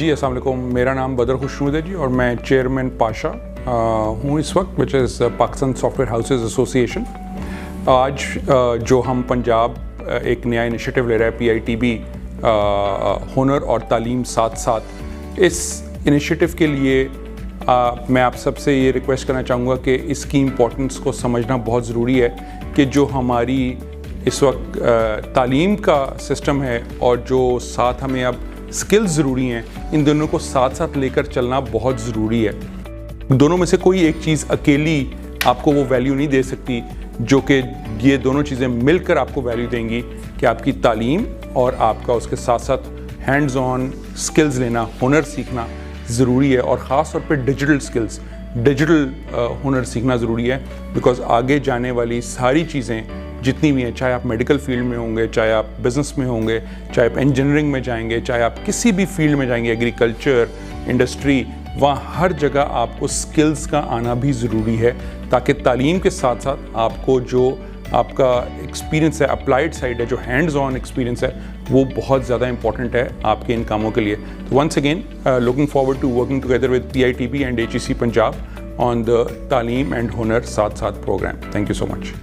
جی السلام علیکم، میرا نام بدر خوشنود ہے جی اور میں چیئرمین پاشا ہوں اس وقت which is Pakistan software houses association ایسوسیشن. آج جو ہم پنجاب ایک نیا انیشیٹو لے رہا ہے PITB ہنر اور تعلیم ساتھ ساتھ، اس انیشیٹو کے لیے میں آپ سب سے یہ ریکویسٹ کرنا چاہوں گا کہ اس کی امپورٹنس کو سمجھنا بہت ضروری ہے کہ جو ہماری اس وقت تعلیم کا سسٹم ہے اور جو ساتھ ہمیں اب سکلز ضروری ہیں، ان دونوں کو ساتھ ساتھ لے کر چلنا بہت ضروری ہے. دونوں میں سے کوئی ایک چیز اکیلی آپ کو وہ ویلیو نہیں دے سکتی جو کہ یہ دونوں چیزیں مل کر آپ کو ویلیو دیں گی کہ آپ کی تعلیم اور آپ کا اس کے ساتھ ساتھ ہینڈز آن سکلز لینا، ہنر سیکھنا ضروری ہے. اور خاص طور پہ ڈیجیٹل سکلز، ڈیجیٹل ہنر سیکھنا ضروری ہے، بیکاز آگے جانے والی ساری چیزیں جتنی بھی ہیں، چاہے آپ میڈیکل فیلڈ میں ہوں گے، چاہے آپ بزنس میں ہوں گے، چاہے آپ انجینئرنگ میں جائیں گے، چاہے آپ کسی بھی فیلڈ میں جائیں گے، ایگریکلچر، انڈسٹری، وہاں ہر جگہ آپ کو سکلز کا آنا بھی ضروری ہے تاکہ تعلیم کے ساتھ ساتھ آپ کو جو آپ کا ایکسپیرینس ہے، اپلائیڈ سائڈ ہے، جو ہینڈز آن ایکسپیرینس ہے، وہ بہت زیادہ امپورٹنٹ ہے آپ کے ان کاموں کے لیے. تو once again looking forward to working together with PITB and HEC Punjab on the تعلیم اینڈ ہنر ساتھ ساتھ program. Thank you so much.